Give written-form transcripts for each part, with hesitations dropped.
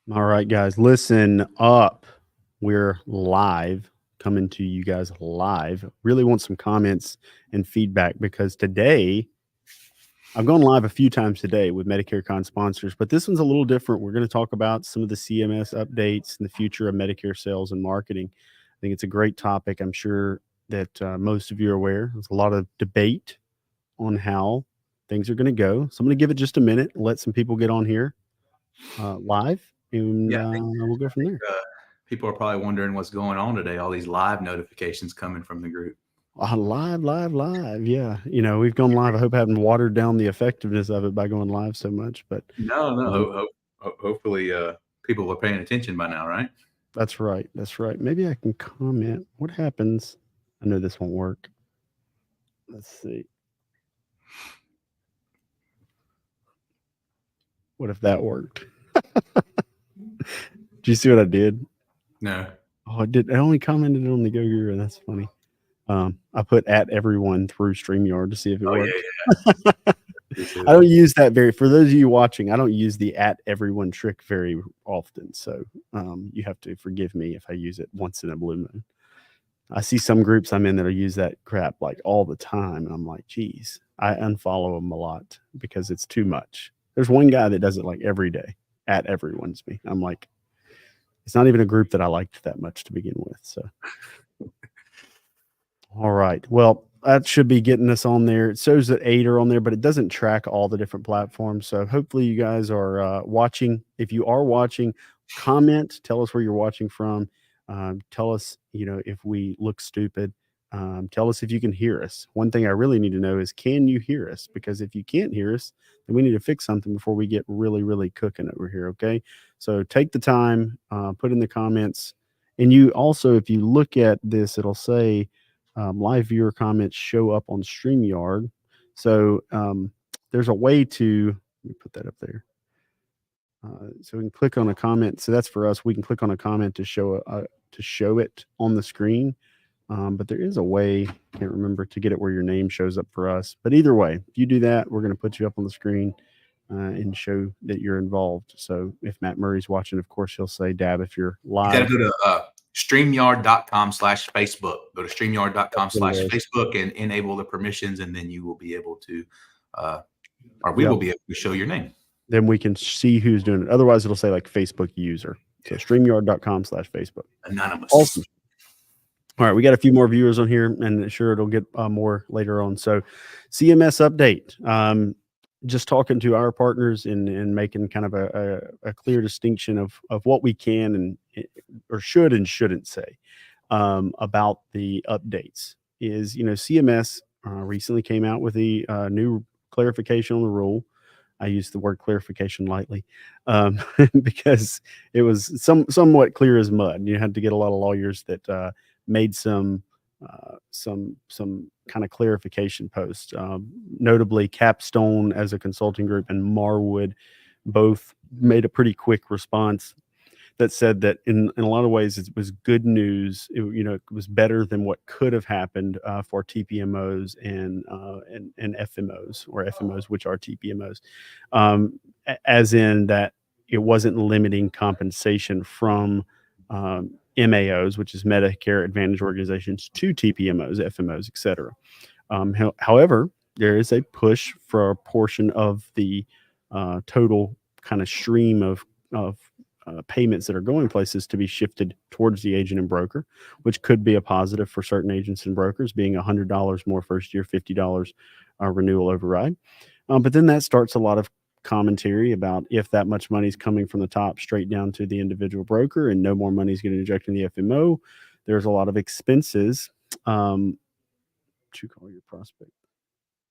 All right, guys, listen up. We're live, coming to you guys live. Really want some comments and feedback because today I've gone live a few times today with Medicare Con sponsors, but this one's a little different. We're going to talk about some of the CMS updates and the future of Medicare sales and marketing. I think it's a great topic. I'm sure that most of you are aware. There's a lot of debate on how things are going to go. So I'm going to give it just a minute, let some people get on here live, and Yeah, we'll go I from think there. people are probably wondering what's going on today. All these live notifications coming from the group. Live, live, live. Yeah, we've gone live. I hope I haven't watered down the effectiveness of it by going live so much, but No, no. um, Hopefully, people are paying attention by now, right? that's right. That's right. Maybe I can comment. What happens? I know this won't work. Let's see. What if that worked? Do you see what I did? No. Oh, I did. I only commented on the Go Guru. That's funny. I put at everyone through StreamYard to see if it Oh worked. yeah. I don't use that for those of you watching, I don't use the at everyone trick very often. So you have to forgive me if I use it once in a blue moon. I see some groups I'm in that'll use that crap like all the time. And I'm like, geez, I unfollow them a lot because it's too much. There's one guy that does it like every day at everyone's me. I'm like, it's not even a group that I liked that much to begin with. So all right. Well, that should be getting us on there. It shows that 8 are on there, but it doesn't track all the different platforms. So hopefully you guys are watching. If you are watching, comment. Tell us where you're watching from. Tell us, if we look stupid. Tell us if you can hear us. One thing I really need to know is, can you hear us? Because if you can't hear us, then we need to fix something before we get really, really cooking over here. Okay. So take the time, put in the comments. And you also, if you look at this, it'll say, live viewer comments show up on StreamYard. So there's a way to, let me put that up there. So we can click on a comment. So that's for us. We can click on a comment to show it on the screen. But there is a way, can't remember, to get it where your name shows up for us. But either way, if you do that, we're going to put you up on the screen and show that you're involved. So if Matt Murray's watching, of course, he'll say dab if you're You got live. to go to StreamYard.com/Facebook. Go to StreamYard.com/Facebook and enable the permissions, and then you will be able to, or we will be able to show your name. Then we can see who's doing it. Otherwise, it'll say like Facebook user. So StreamYard.com/Facebook. Anonymous. Awesome. All right, we got a few more viewers on here, and sure, it'll get more later on. So, CMS update. Just talking to our partners and making kind of a clear distinction of what we can and or should and shouldn't say about the updates. Is CMS recently came out with the new clarification on the rule. I use the word clarification lightly because it was somewhat clear as mud. You had to get a lot of lawyers that made some kind of clarification posts. Notably, Capstone as a consulting group and Marwood both made a pretty quick response that said that in a lot of ways it was good news. It was better than what could have happened for TPMOs and FMOs, or FMOs, which are TPMOs, as in that it wasn't limiting compensation from MAOs, which is Medicare Advantage organizations, to TPMOs, FMOs, etc. However, there is a push for a portion of the total kind of stream of payments that are going places to be shifted towards the agent and broker, which could be a positive for certain agents and brokers, being $100 more first year, $50 renewal override. But then that starts a lot of commentary about if that much money is coming from the top straight down to the individual broker and no more money is getting injected in the FMO. There's a lot of expenses to call your prospect.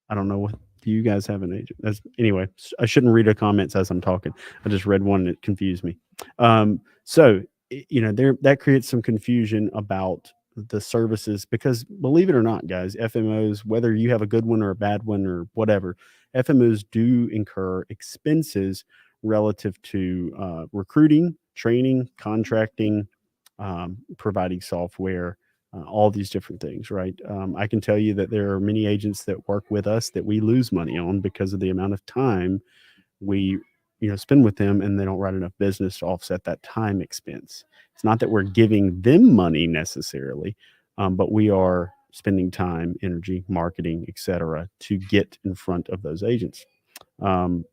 I don't know what. Do you guys have an agent? Anyway, I shouldn't read the comments as I'm talking. I just read one and it confused me. So that creates some confusion about the services, because believe it or not, guys, FMOs, whether you have a good one or a bad one or whatever, FMOs do incur expenses relative to recruiting, training, contracting, providing software, all these different things, right? I can tell you that there are many agents that work with us that we lose money on because of the amount of time we spend with them, and they don't write enough business to offset that time expense. It's not that we're giving them money necessarily, but we are spending time, energy, marketing, etc., to get in front of those agents. Um,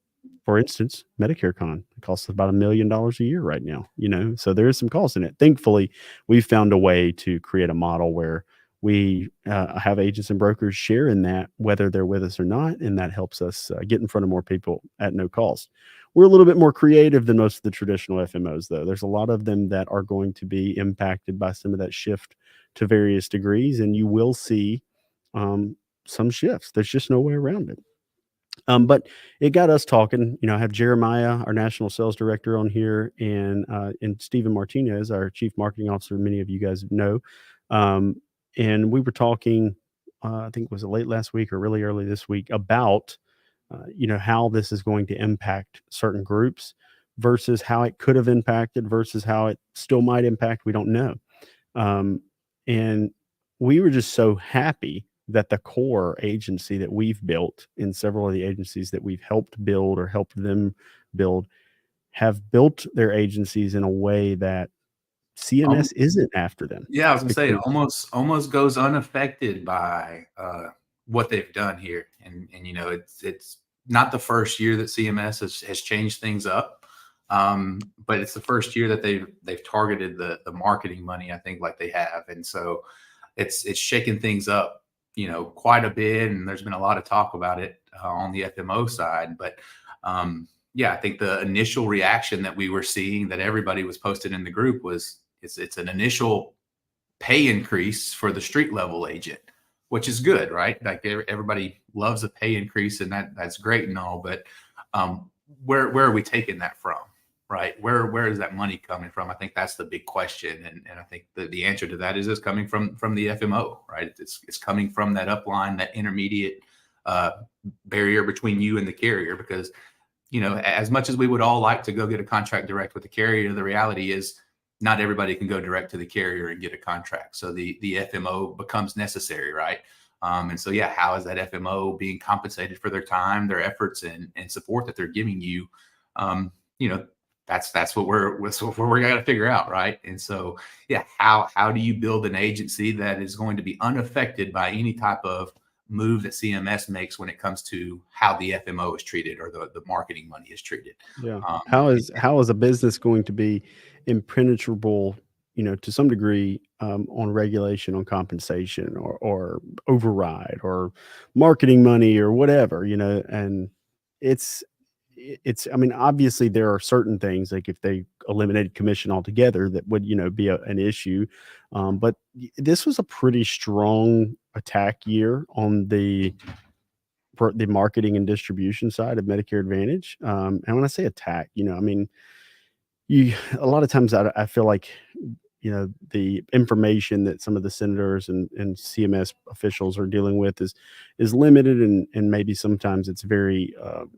for instance, Medicare Con, it costs about $1 million a year right now, so there is some cost in it. Thankfully, we've found a way to create a model where we have agents and brokers share in that, whether they're with us or not, and that helps us get in front of more people at no cost. We're a little bit more creative than most of the traditional FMOs, though. There's a lot of them that are going to be impacted by some of that shift to various degrees, and you will see some shifts. There's just no way around it. But it got us talking. I have Jeremiah, our national sales director, on here, and Stephen Martinez, our chief marketing officer. Many of you guys know, and we were talking. I think was it late last week or really early this week about how this is going to impact certain groups versus how it could have impacted versus how it still might impact. We don't know, and we were just so happy that the core agency that we've built in several of the agencies that we've helped build or helped them build have built their agencies in a way that Um, CMS isn't after them. yeah, I was gonna say it Because almost goes unaffected by what they've done here, and it's not the first year that CMS has changed things up, but it's the first year that they've targeted the marketing money, I think, like they have, and so it's shaking things up, quite a bit, and there's been a lot of talk about it on the FMO side, but yeah, I think the initial reaction that we were seeing that everybody was posted in the group was it's an initial pay increase for the street level agent, which is good, right? Like everybody loves a pay increase, and that's great and all, but where are we taking that from, right? Where is that money coming from? I think that's the big question, and I think the answer to that is it's coming from the FMO, right? It's coming from that upline, that intermediate barrier between you and the carrier, because as much as we would all like to go get a contract direct with the carrier, the reality is not everybody can go direct to the carrier and get a contract. So the FMO becomes necessary, right? And so, yeah, how is that FMO being compensated for their time, their efforts, and support that they're giving you? That's what we're got to figure out, right? And so, yeah, how do you build an agency that is going to be unaffected by any type of move that CMS makes when it comes to how the FMO is treated or the marketing money is treated? yeah, Um, how is a business going to be impenetrable, to some degree, on regulation, on compensation, or override, or marketing money, or whatever, and it's I mean, obviously there are certain things like if they eliminated commission altogether that would, be an issue. But this was a pretty strong attack year on for the marketing and distribution side of Medicare Advantage. And when I say attack, I mean, you a lot of times I feel like the information that some of the senators and CMS officials are dealing with is limited, and maybe sometimes it's very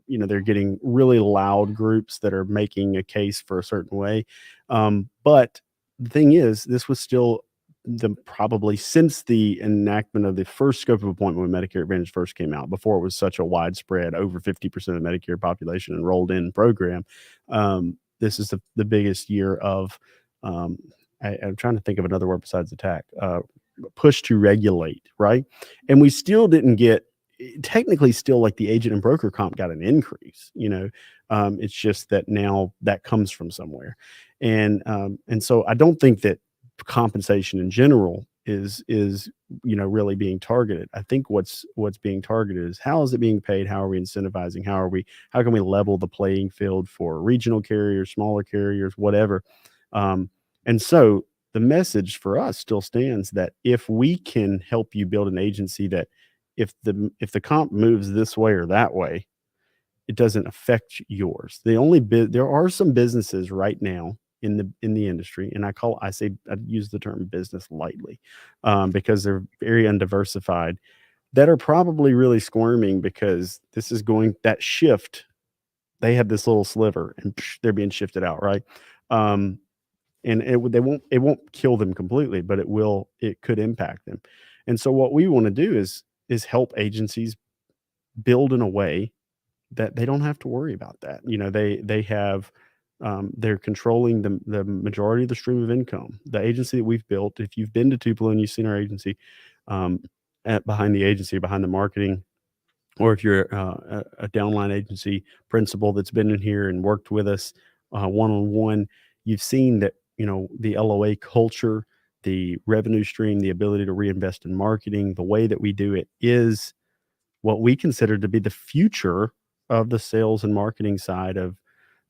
they're getting really loud groups that are making a case for a certain way. But the thing is, this was still probably since the enactment of the first scope of appointment when Medicare Advantage first came out, before it was such a widespread, over 50% of the Medicare population enrolled in program. This is the biggest year of I'm trying to think of another word besides attack. Push to regulate, right? And we still didn't get technically still like the agent and broker comp got an increase. It's just that now that comes from somewhere, and so I don't think that compensation in general is really being targeted. I think what's being targeted is how is it being paid? How are we incentivizing? How can we level the playing field for regional carriers, smaller carriers, whatever? And so the message for us still stands that if we can help you build an agency that if the comp moves this way or that way, it doesn't affect yours. There are some businesses right now in the industry, and I use the term business lightly, because they're very undiversified, that are probably really squirming because that shift. They have this little sliver, and they're being shifted out, right? And it won't kill them completely, but it could impact them. And so what we want to do is help agencies build in a way that they don't have to worry about that. They have they're controlling the majority of the stream of income. The agency that we've built, if you've been to Tupelo and you've seen our agency, um, behind the agency, behind the marketing, or if you're a downline agency principal that's been in here and worked with us one on one, you've seen that the LOA culture, the revenue stream, the ability to reinvest in marketing, the way that we do it is what we consider to be the future of the sales and marketing side of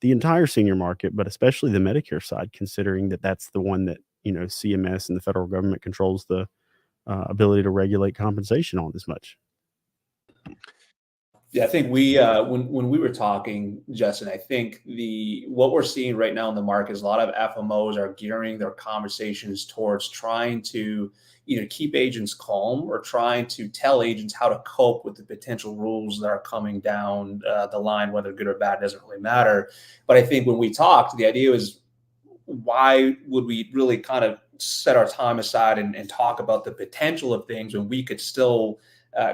the entire senior market, but especially the Medicare side, considering that that's the one that CMS and the federal government controls the ability to regulate compensation on as much. Yeah, I think we when we were talking, Justin, I think the what we're seeing right now in the market is a lot of FMOs are gearing their conversations towards trying to either keep agents calm or trying to tell agents how to cope with the potential rules that are coming down the line, whether good or bad doesn't really matter. But I think when we talked, the idea was, why would we really kind of set our time aside and talk about the potential of things when we could still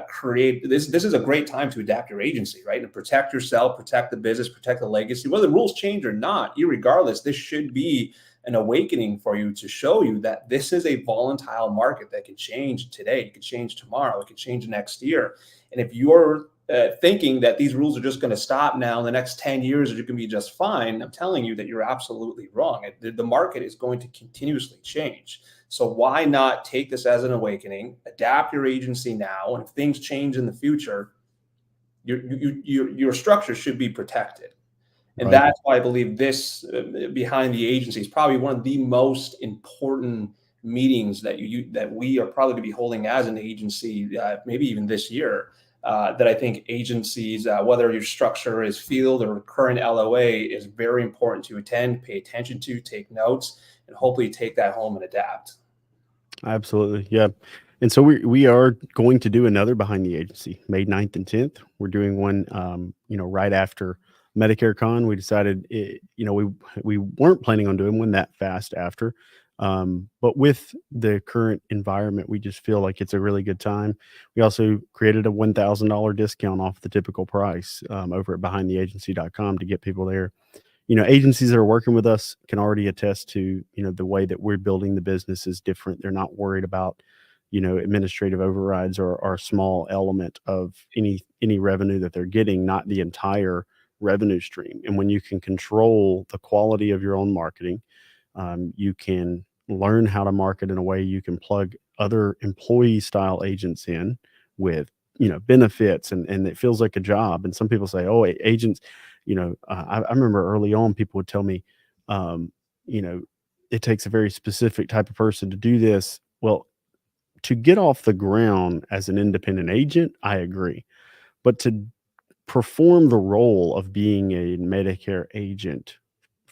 create this? This is a great time to adapt your agency, right? And protect yourself, protect the business, protect the legacy. Whether the rules change or not, irregardless, this should be an awakening for you to show you that this is a volatile market that can change today, it could change tomorrow, it could change next year. And if you're thinking that these rules are just going to stop now in the next 10 years or you can be just fine, I'm telling you that you're absolutely wrong. The market is going to continuously change. So why not take this as an awakening, adapt your agency now, and if things change in the future, your structure should be protected. And Right. that's why I believe this behind the agency is probably one of the most important meetings that that we are probably going to be holding as an agency, maybe even this year. That I think agencies, whether your structure is field or current LOA, is very important to attend, pay attention to, take notes, and hopefully take that home and adapt. Absolutely. Yeah. And so we are going to do another behind the agency, May 9th and 10th. We're doing one right after Medicare Con. We decided we weren't planning on doing one that fast after. But with the current environment, we just feel like it's a really good time. We also created a $1,000 discount off the typical price over at behindtheagency.com to get people there. Agencies that are working with us can already attest to, the way that we're building the business is different. They're not worried about, administrative overrides or a small element of any revenue that they're getting, not the entire revenue stream. And when you can control the quality of your own marketing, you can learn how to market in a way you can plug other employee style agents in with, benefits, and it feels like a job. And some people say, oh, agents, I remember early on people would tell me, um, it takes a very specific type of person to do this. Well, to get off the ground as an independent agent, I agree. But to perform the role of being a Medicare agent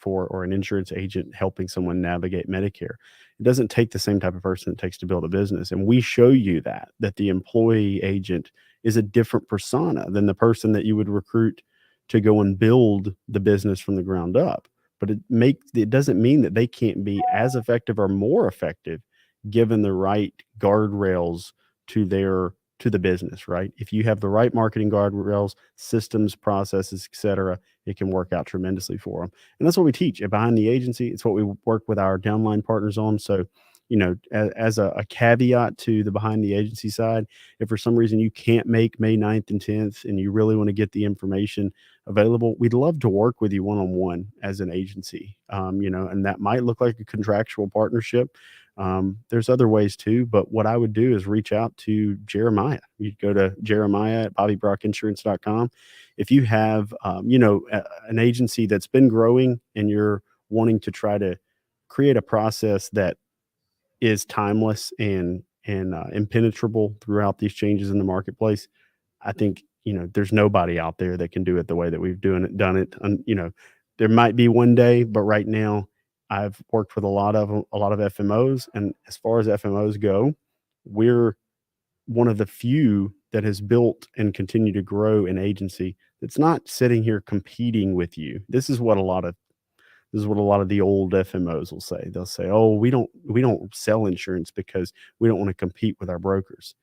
or an insurance agent helping someone navigate Medicare, it doesn't take the same type of person it takes to build a business. And we show you that the employee agent is a different persona than the person that you would recruit to go and build the business from the ground up. But it doesn't mean that they can't be as effective or more effective given the right guardrails to the business, right? If you have the right marketing guardrails, systems, processes, etc., it can work out tremendously for them. And that's what we teach at Behind the Agency. It's what we work with our downline partners on. So, as a caveat to the Behind the Agency side, if for some reason you can't make May 9th and 10th and you really want to get the information available, we'd love to work with you one-on-one as an agency. And that might look like a contractual partnership. There's other ways too, but what I would do is reach out to Jeremiah. You go to Jeremiah at BobbyBrockInsurance.com. If you have, an agency that's been growing and you're wanting to try to create a process that is timeless and impenetrable throughout these changes in the marketplace, I think, there's nobody out there that can do it the way that we've done it. And, there might be one day, but right now I've worked with a lot of FMOs. And as far as FMOs go, we're one of the few that has built and continue to grow an agency that's not sitting here competing with you. This is what a lot of the old FMOs will say. They'll say, "Oh, we don't sell insurance because we don't want to compete with our brokers."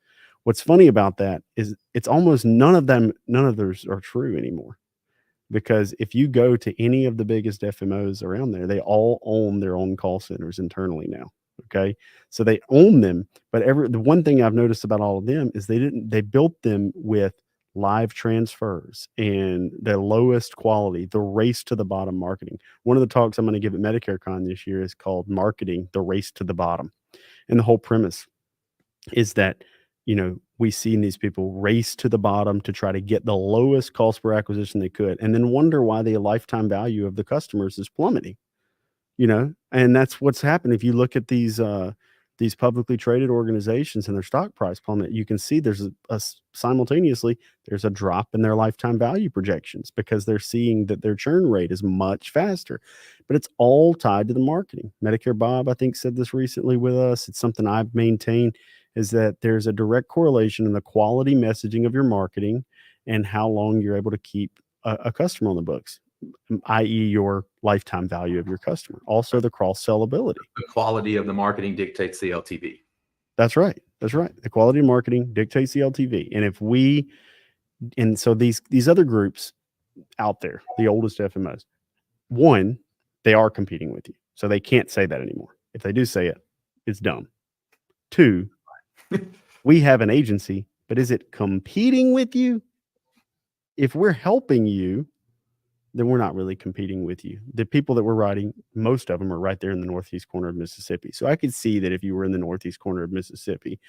What's funny about that is it's almost none of those are true anymore. because if you go to any of the biggest FMOs around there, they all own their own call centers internally now. Okay. So they own them, but the one thing I've noticed about all of them is they built them with live transfers and the lowest quality, the race to the bottom marketing. One of the talks I'm going to give at Medicare Con this year is called Marketing, the Race to the Bottom. And the whole premise is that, we seen these people race to the bottom to try to get the lowest cost per acquisition they could, and then wonder why the lifetime value of the customers is plummeting. And that's what's happened. If you look at these publicly traded organizations and their stock price plummet, you can see there's simultaneously there's a drop in their lifetime value projections because they're seeing that their churn rate is much faster. But it's all tied to the marketing. Medicare Bob, I think, said this recently with us. It's something I've maintained, is that there's a direct correlation in the quality messaging of your marketing and how long you're able to keep a customer on the books, i.e. your lifetime value of your customer. Also the cross-sell ability. The quality of the marketing dictates the LTV. That's right. That's right. The quality of marketing dictates the LTV. And so these other groups out there, the oldest FMOs, one, they are competing with you. So they can't say that anymore. If they do say it, it's dumb. Two, we have an agency, but is it competing with you? If we're helping you, then we're not really competing with you. The people that we're writing, most of them are right there in the northeast corner of Mississippi. So I could see that if you were in the northeast corner of Mississippi,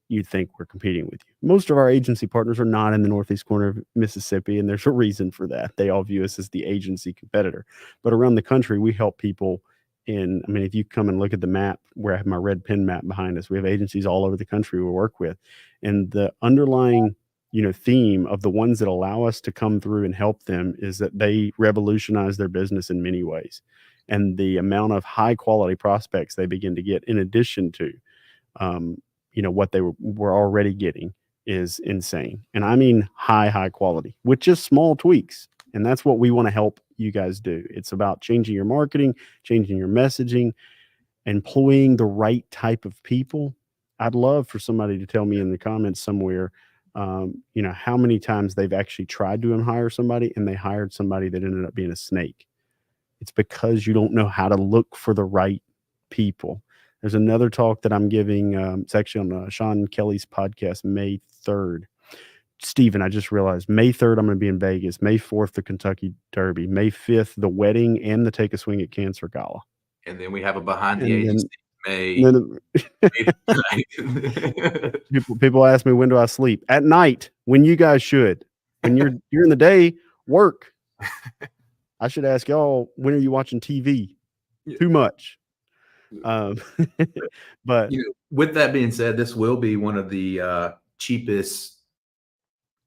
you'd think we're competing with you. Most of our agency partners are not in the northeast corner of Mississippi, and there's a reason for that. They all view us as the agency competitor. But around the country, we help people if you come and look at the map where I have my red pen map behind us, we have agencies all over the country we work with. And the underlying theme of the ones that allow us to come through and help them is that they revolutionize their business in many ways. And the amount of high quality prospects they begin to get in addition to, what they were already getting is insane. And I mean, high quality with just small tweaks. And that's what we want to help you guys do. It's about changing your marketing, changing your messaging, employing the right type of people. I'd love for somebody to tell me in the comments somewhere, how many times they've actually tried to hire somebody and they hired somebody that ended up being a snake. It's because you don't know how to look for the right people. There's another talk that I'm giving. It's actually on Sean Kelly's podcast, May 3rd. Stephen, I just realized May 3rd, I'm going to be in Vegas. May 4th, the Kentucky Derby. May 5th, the wedding and the Take a Swing at Cancer Gala. And then we have a behind the agency. People ask me, when do I sleep? At night, when you guys should. When you're during the day, work. I should ask y'all, when are you watching TV? Too much. But with that being said, this will be one of the cheapest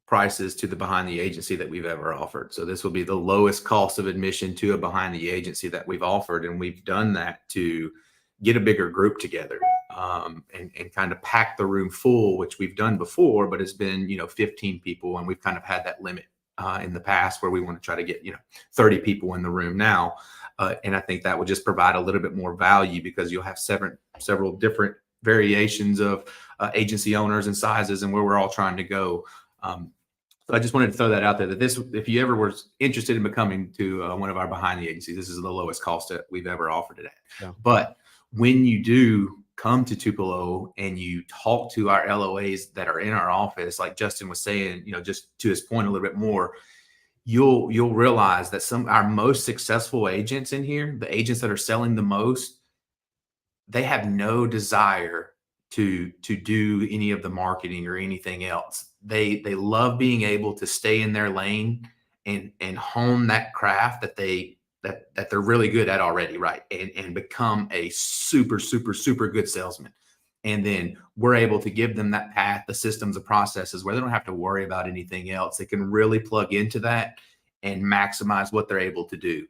prices to the behind the agency that we've ever offered. So this will be the lowest cost of admission to a behind the agency that we've offered. And we've done that to get a bigger group together and kind of pack the room full, which we've done before, but it's been, 15 people. And we've kind of had that limit in the past where we want to try to get, 30 people in the room now. And I think that would just provide a little bit more value because you'll have several different variations of agency owners and sizes and where we're all trying to go. So I just wanted to throw that out there that if you ever were interested in becoming to one of our behind the agencies, this is the lowest cost that we've ever offered it at. Yeah. But when you do come to Tupelo and you talk to our LOAs that are in our office, like Justin was saying, just to his point a little bit more, you'll realize that our most successful agents in here, the agents that are selling the most, they have no desire to do any of the marketing or anything else. They love being able to stay in their lane and hone that craft that they're really good at already, right? And become a super, super, super good salesman. And then we're able to give them that path, the systems, the processes where they don't have to worry about anything else. They can really plug into that and maximize what they're able to do,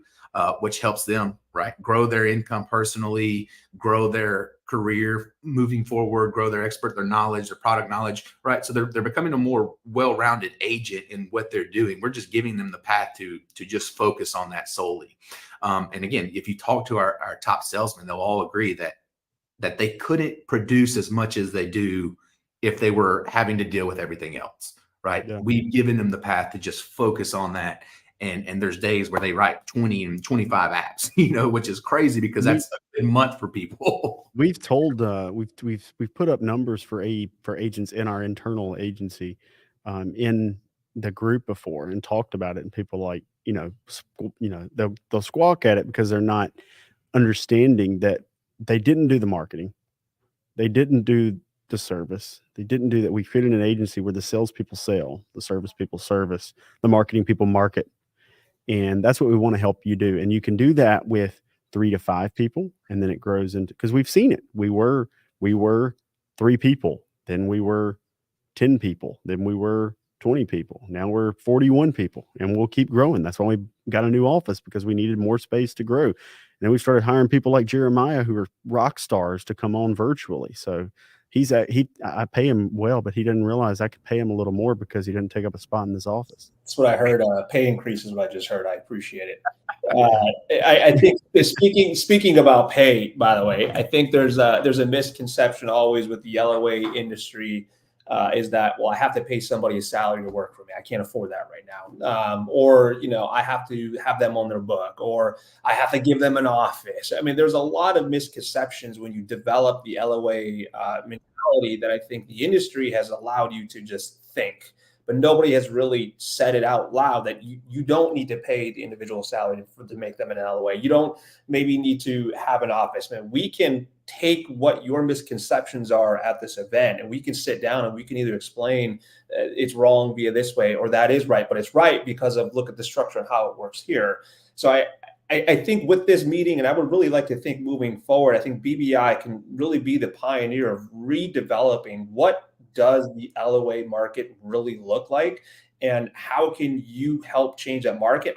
which helps them, right? Grow their income personally, grow their career moving forward, grow their their knowledge, their product knowledge, right? So they're becoming a more well-rounded agent in what they're doing. We're just giving them the path to just focus on that solely. And again, if you talk to our top salesmen, they'll all agree that they couldn't produce as much as they do if they were having to deal with everything else, right? Yeah. We've given them the path to just focus on that And there's days where they write 20 and 25 apps, you know, which is crazy because that's a month for people. We've told we've put up numbers for agents in our internal agency, in the group before, and talked about it, and people like, they'll squawk at it because they're not understanding that they didn't do the marketing, they didn't do the service, they didn't do that. We created an agency where the salespeople sell, the service people service, the marketing people market, and that's what we want to help you do. And you can do that with 3 to 5 people, and then it grows into, because we've seen it. We were 3 people, then we were 10 people, then we were 20 people, now we're 41 people, and we'll keep growing. That's why we got a new office, because we needed more space to grow. And then we started hiring people like Jeremiah, who are rock stars, to come on virtually. So I pay him well, but he didn't realize I could pay him a little more because he didn't take up a spot in this office. That's what I heard. Pay increase is what I just heard. I appreciate it. I think speaking about pay, by the way, I think there's a misconception always with the LOA industry, is that, well, I have to pay somebody a salary to work for me. I can't afford that right now. Or, I have to have them on their book, or I have to give them an office. I mean, there's a lot of misconceptions when you develop the LOA mentality that I think the industry has allowed you to just think, but nobody has really said it out loud that you don't need to pay the individual salary to make them an LOA. You don't maybe need to have an office. Man, we can take what your misconceptions are at this event, and we can sit down and we can either explain it's wrong via this way, or that is right, but it's right because of look at the structure and how it works here. So I think with this meeting, and I would really like to think moving forward, I think BBI can really be the pioneer of redeveloping what does the LOA market really look like, and how can you help change that market?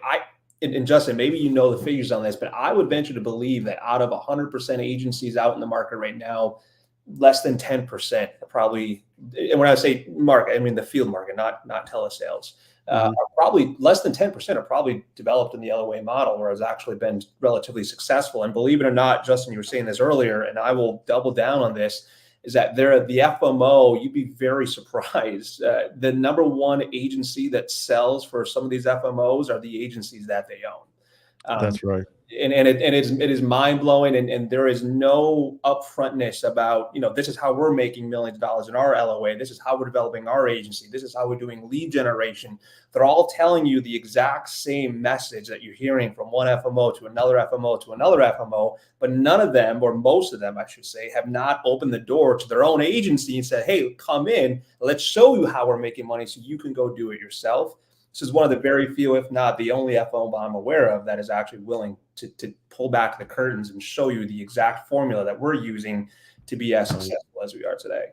And Justin, maybe you know the figures on this, but I would venture to believe that out of 100% agencies out in the market right now, less than 10% are probably, and when I say market, I mean the field market, not telesales, are probably less than 10% are probably developed in the LOA model, where it's actually been relatively successful. And believe it or not, Justin, you were saying this earlier, and I will double down on this, is that they're the FMO. You'd be very surprised. The number one agency that sells for some of these FMOs are the agencies that they own. That's right. And it is mind blowing, and there is no upfrontness about, this is how we're making millions of dollars in our LOA. This is how we're developing our agency. This is how we're doing lead generation. They're all telling you the exact same message that you're hearing from one FMO to another FMO to another FMO, but none of them, or most of them, I should say, have not opened the door to their own agency and said, hey, come in, let's show you how we're making money so you can go do it yourself. This is one of the very few, if not the only FMO I'm aware of that is actually willing to pull back the curtains and show you the exact formula that we're using to be as successful as we are today.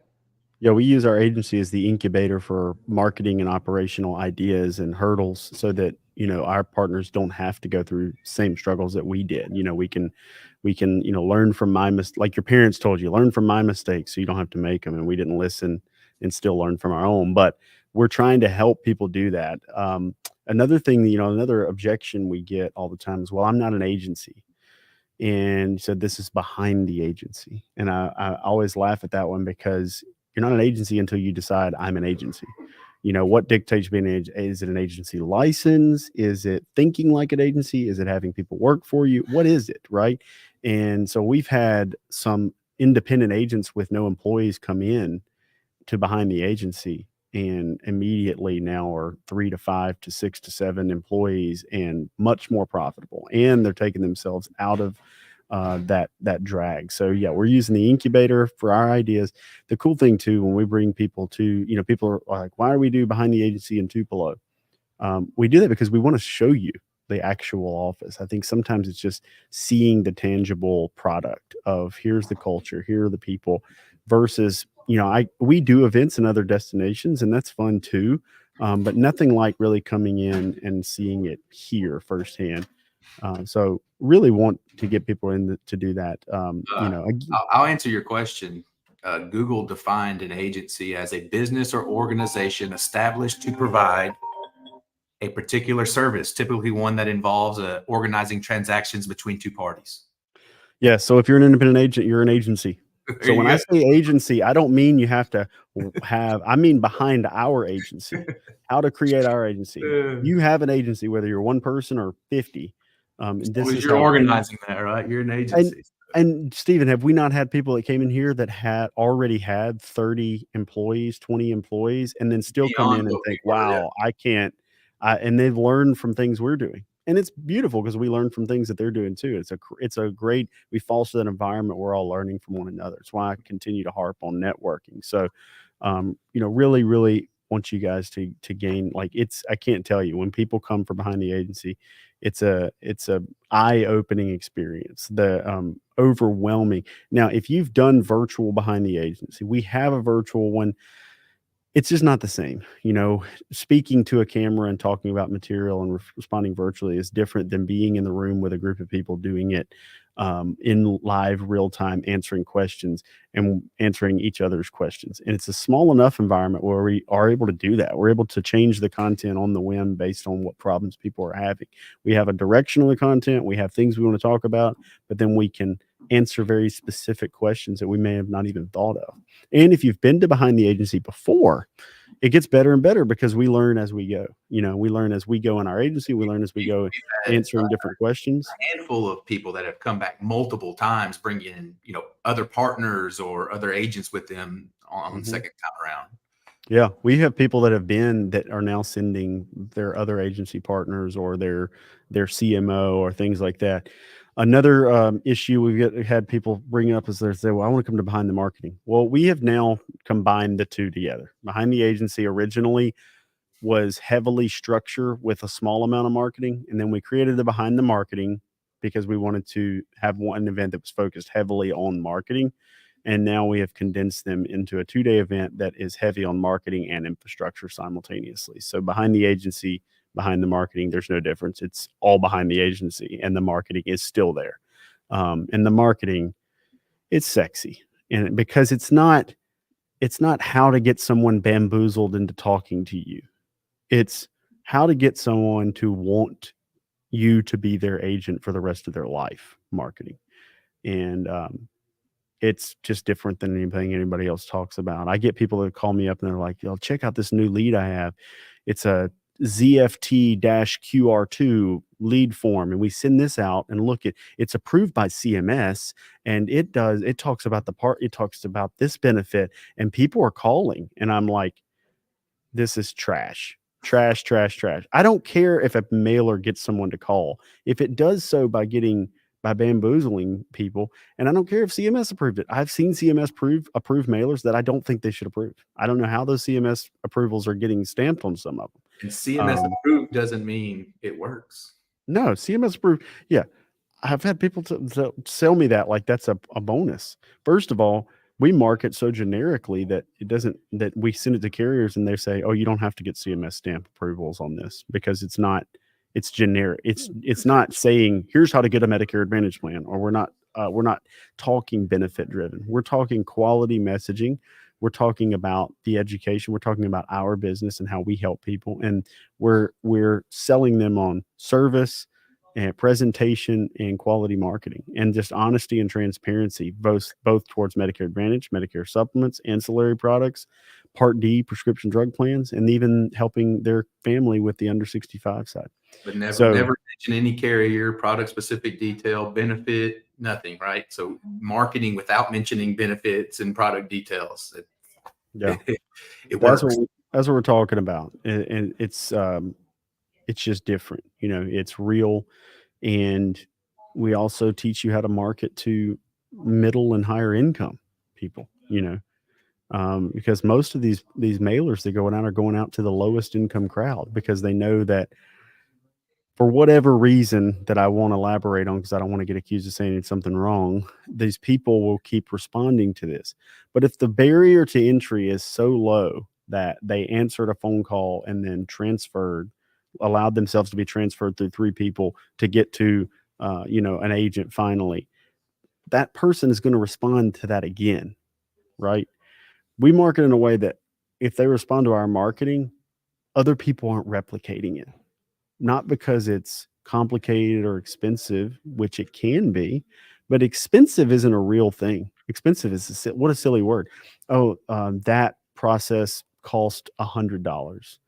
Yeah, we use our agency as the incubator for marketing and operational ideas and hurdles, so that, our partners don't have to go through same struggles that we did. We can, learn from my mistakes, like your parents told you, learn from my mistakes so you don't have to make them. And we didn't listen and still learn from our own. But we're trying to help people do that. Another thing, another objection we get all the time is, well, I'm not an agency. And so this is behind the agency. And I always laugh at that one, because you're not an agency until you decide I'm an agency. What dictates being an agency? Is it an agency license? Is it thinking like an agency? Is it having people work for you? What is it, right? And so we've had some independent agents with no employees come in to behind the agency, and immediately now are 3 to 5 to 6 to 7 employees, and much more profitable. And they're taking themselves out of that drag. So yeah, we're using the incubator for our ideas. The cool thing too, when we bring people to, people are like, why do we do behind the agency in Tupelo? We do that because we want to show you the actual office. I think sometimes it's just seeing the tangible product of, here's the culture, here are the people, versus, we do events in other destinations, and that's fun too. But nothing like really coming in and seeing it here firsthand. So really want to get people in to do that. I'll answer your question. Google defined an agency as a business or organization established to provide a particular service, typically one that involves organizing transactions between two parties. Yeah. So if you're an independent agent, you're an agency. So when I say agency, I don't mean you have to I mean behind our agency, how to create our agency. You have an agency, whether you're one person or 50. As And long this as is you're how, organizing that, right? You're an and agency. and Stephen, have we not had people that came in here that had already had 30 employees, 20 employees, and then still come Beyond in and what we think, were, yeah. wow, I can't, and they've learned from things we're doing. And it's beautiful because we learn from things that they're doing too. It's a great, we foster that environment. We're all learning from one another. It's why I continue to harp on networking. So, really, really want you guys to gain, like, I can't tell you, when people come from behind the agency, it's a eye-opening experience. The overwhelming. Now, if you've done virtual behind the agency, we have a virtual one. It's just not the same. Speaking to a camera and talking about material and responding virtually is different than being in the room with a group of people doing it in live real time, answering questions and answering each other's questions. And it's a small enough environment where we are able to do that. We're able to change the content on the whim based on what problems people are having. We have a direction on the content. We have things we want to talk about, but then we can answer very specific questions that we may have not even thought of. And if you've been to behind the agency before, it gets better and better because we learn as we go. We learn as we go in our agency. We learn as we go We've had answering different questions. a handful of people that have come back multiple times, bringing in, other partners or other agents with them on Mhm. second time around. Yeah, we have people that are now sending their other agency partners or their CMO or things like that. Another issue had people bring up is they say, "Well, I want to come to behind the marketing." Well, we have now combined the two together. Behind the agency originally was heavily structure with a small amount of marketing, and then we created the behind the marketing because we wanted to have one event that was focused heavily on marketing. And now we have condensed them into a 2-day event that is heavy on marketing and infrastructure simultaneously. So behind the agency, behind the marketing, there's no difference. It's all behind the agency, and the marketing is still there. And the marketing, it's sexy, and because it's not how to get someone bamboozled into talking to you. It's how to get someone to want you to be their agent for the rest of their life. Marketing, and it's just different than anything anybody else talks about. I get people that call me up and they're like, "Yo, check out this new lead I have. It's a ZFT-QR2 lead form, and we send this out and look, it's approved by CMS, and it talks about it talks about this benefit, and people are calling." And I'm like, this is trash. Trash, trash, trash. I don't care if a mailer gets someone to call. If it does so by bamboozling people, and I don't care if CMS approved it. I've seen CMS approve mailers that I don't think they should approve. I don't know how those CMS approvals are getting stamped on some of them. And CMS approved doesn't mean it works. No, CMS approved. Yeah, I've had people to sell me that like that's a bonus. First of all, we market so generically that that we send it to carriers and they say, "Oh, you don't have to get CMS stamp approvals on this because it's generic. It's not saying here's how to get a Medicare Advantage plan, or we're not talking benefit driven. We're talking quality messaging. We're talking about the education. We're talking about our business and how we help people, and we're selling them on service and presentation and quality marketing and just honesty and transparency, both towards Medicare Advantage, Medicare supplements, ancillary products, Part D prescription drug plans, and even helping their family with the under 65 side. But never So mention any carrier, product specific detail, benefit, nothing, right? So marketing without mentioning benefits and product details. yeah, It that's works. what we're talking about, and it's just different. It's real, and we also teach you how to market to middle and higher income people. Because most of these mailers that go out are going out to the lowest income crowd because they know that for whatever reason that I won't elaborate on because I don't want to get accused of saying something wrong, these people will keep responding to this. But if the barrier to entry is so low that they answered a phone call and then allowed themselves to be transferred through 3 people to get to, an agent finally, that person is going to respond to that again, right? We market in a way that if they respond to our marketing, other people aren't replicating it. Not because it's complicated or expensive, which it can be, but expensive isn't a real thing. Expensive is what a silly word. Oh, that process cost $100.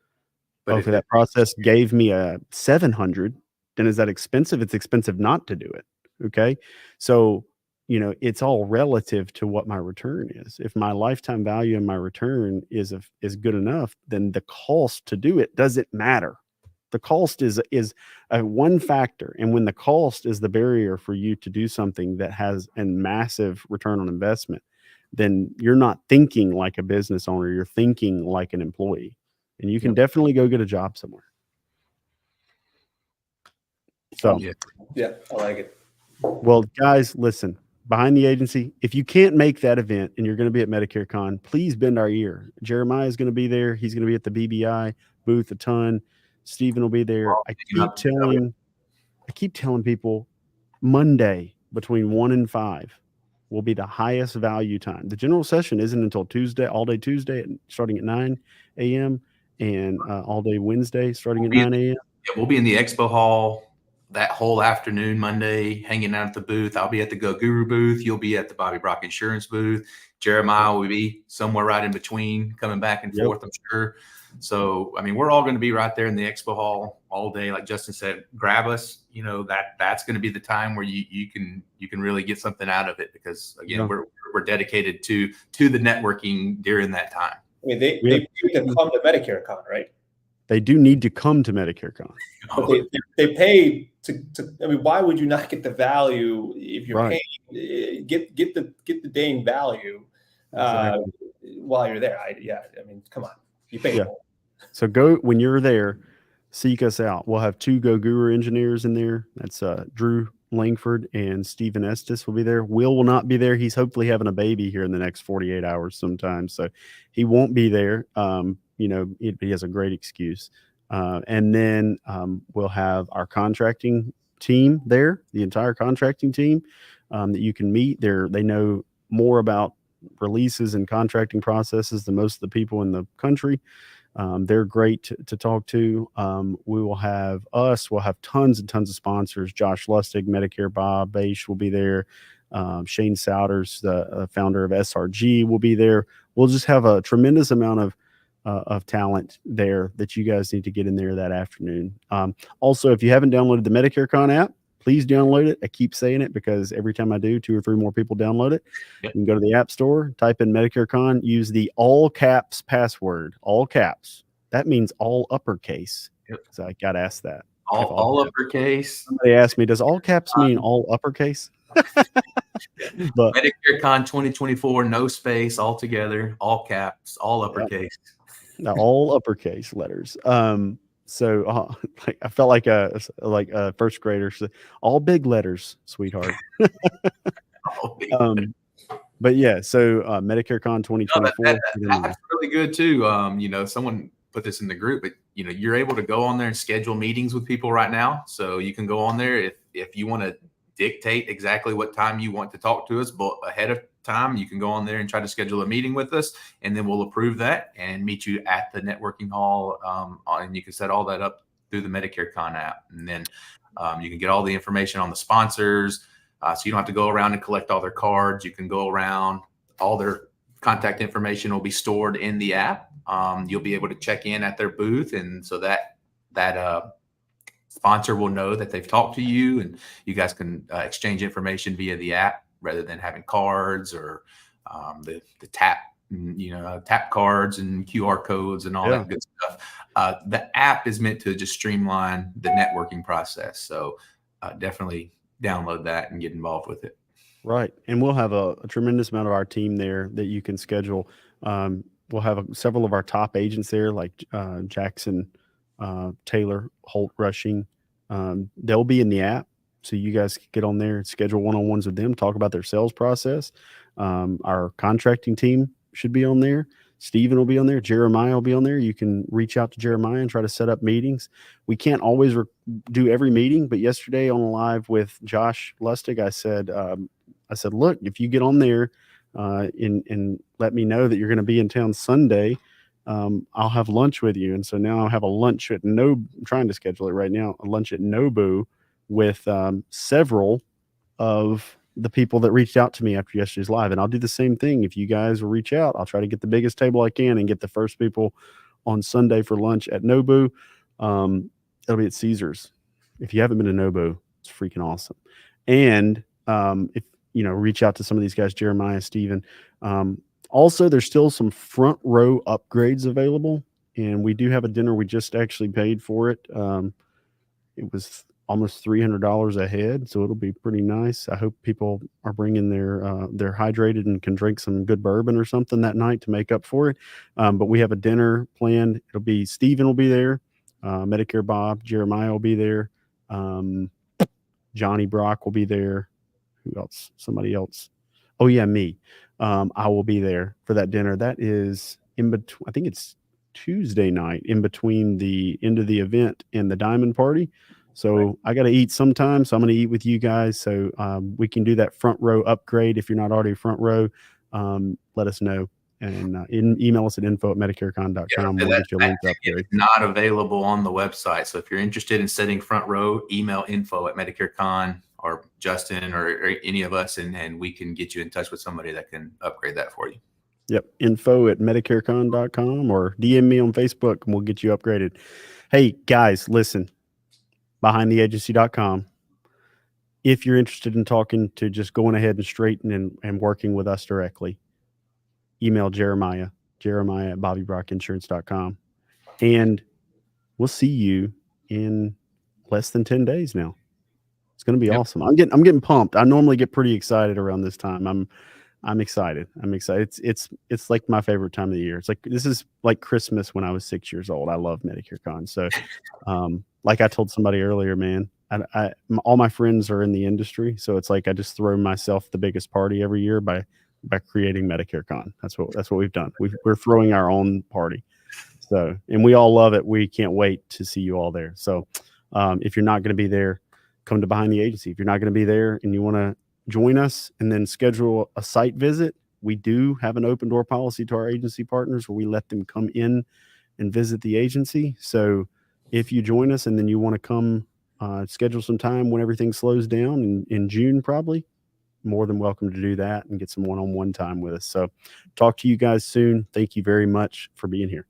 But Okay, that process gave me a 700. Then is that expensive? It's expensive not to do it. Okay. So, it's all relative to what my return is. If my lifetime value and my return is good enough, then the cost to do it doesn't matter. The cost is a one factor. And when the cost is the barrier for you to do something that has a massive return on investment, then you're not thinking like a business owner, you're thinking like an employee. And you can definitely go get a job somewhere. So, Yeah, I like it. well, guys, listen, behind the agency, if you can't make that event and you're going to be at Medicare Con, please bend our ear. Jeremiah is going to be there. He's going to be at the BBI booth a ton. Stephen will be there. I keep telling people Monday between 1 and 5 will be the highest value time. The general session isn't until Tuesday, all day Tuesday, starting at 9 a.m. and all day Wednesday, starting at 9 a.m. Yeah, we'll be in the expo hall that whole afternoon, Monday, hanging out at the booth. I'll be at the Go Guru booth. You'll be at the Bobby Brock Insurance booth. Jeremiah will be somewhere right in between, coming back and forth, I'm sure. So, I mean, we're all going to be right there in the expo hall all day. Like Justin said, grab us. That's going to be the time where you can really get something out of it, because again, we're dedicated to the networking during that time. I mean, they need to come to Medicare Con, right? They do need to come to Medicare Con. But they pay to. I mean, why would you not get the value if you're paying? Get the dang value while you're there. I mean, come on, you pay more. So go when you're there, seek us out. We'll have 2 Go Guru engineers in there. That's Drew Langford and Stephen Estes will be there. Will not be there. He's hopefully having a baby here in the next 48 hours sometime, so he won't be there. He has a great excuse. And then we'll have our contracting team there, the entire contracting team that you can meet there. They know more about releases and contracting processes than most of the people in the country. They're great to talk to. We'll have tons and tons of sponsors. Josh Lustig, Medicare Bob Bache will be there. Shane Souders, the founder of SRG, will be there. We'll just have a tremendous amount of talent there that you guys need to get in there that afternoon. Also, if you haven't downloaded the Medicare Con app, please download it. I keep saying it because every time I do, 2 or 3 more people download it. You can go to the App Store, type in Medicare Con, use the all caps password, all caps. That means all uppercase. So I got asked that. All uppercase. Somebody asked me, does all caps mean all uppercase? But Medicare Con 2024, no space, all together, all caps, all uppercase. All uppercase letters. So I felt like a first grader. So all big letters, sweetheart. But yeah, so Medicare Con 2024. That's really good too. Someone put this in the group, but you're able to go on there and schedule meetings with people right now. So you can go on there if you want to dictate exactly what time you want to talk to us, but ahead of time, you can go on there and try to schedule a meeting with us, and then we'll approve that and meet you at the networking hall. And you can set all that up through the Medicare Con app. And then you can get all the information on the sponsors. So you don't have to go around and collect all their cards. You can go around, all their contact information will be stored in the app. You'll be able to check in at their booth. And so that sponsor will know that they've talked to you, and you guys can exchange information via the app rather than having cards or the tap cards and QR codes and all that good stuff. The app is meant to just streamline the networking process. So definitely download that and get involved with it. Right. And we'll have a tremendous amount of our team there that you can schedule. We'll have several of our top agents there, like Jackson, Taylor, Holt, Rushing. They'll be in the app. So you guys can get on there and schedule one-on-ones with them, talk about their sales process. Our contracting team should be on there. Stephen will be on there. Jeremiah will be on there. You can reach out to Jeremiah and try to set up meetings. We can't always do every meeting, but yesterday on a live with Josh Lustig, I said, look, if you get on there and let me know that you're going to be in town Sunday, I'll have lunch with you. And so now I'll have a lunch at I'm trying to schedule it right now, a lunch at Nobu with several of the people that reached out to me after yesterday's live, and I'll do the same thing. If you guys will reach out, I'll try to get the biggest table I can and get the first people on Sunday for lunch at Nobu. It'll be at Caesars. If you haven't been to Nobu, it's freaking awesome. And if you know, reach out to some of these guys, Jeremiah, Steven. Also, there's still some front row upgrades available, and we do have a dinner. We just actually paid for it. It was almost $300 a head, so it'll be pretty nice. I hope people are bringing they're hydrated and can drink some good bourbon or something that night to make up for it. But we have a dinner planned. It'll be Steven will be there, Medicare Bob, Jeremiah will be there, Johnny Brock will be there. Who else? Somebody else. Oh yeah, me. I will be there for that dinner. That is in between. I think it's Tuesday night, in between the end of the event and the diamond party. So right. I got to eat sometime. So I'm going to eat with you guys. So we can do that front row upgrade. If you're not already front row, let us know and email us at info@medicarecon.com. We'll get you a link to upgrade. It's not available on the website. So if you're interested in setting front row, email info@medicarecon or Justin or any of us, and we can get you in touch with somebody that can upgrade that for you. Yep. info@medicarecon.com or DM me on Facebook and we'll get you upgraded. Hey guys, listen, behindtheagency.com. If you're interested in talking to just going ahead and straighten and working with us directly, email Jeremiah at BobbyBrockInsurance.com. And we'll see you in less than 10 days now. It's going to be awesome. I'm getting pumped. I normally get pretty excited around this time. I'm excited. It's like my favorite time of the year. It's like, this is like Christmas when I was 6 years old. I love Medicare Con. So, like I told somebody earlier, man, all my friends are in the industry. So it's like, I just throw myself the biggest party every year by creating Medicare Con. That's what we've done. We're throwing our own party. So, and we all love it. We can't wait to see you all there. So, if you're not going to be there, come to Behind the Agency. If you're not going to be there and you want to join us and then schedule a site visit, we do have an open door policy to our agency partners where we let them come in and visit the agency. So if you join us and then you want to come schedule some time when everything slows down in June, probably, more than welcome to do that and get some one-on-one time with us. So talk to you guys soon. Thank you very much for being here.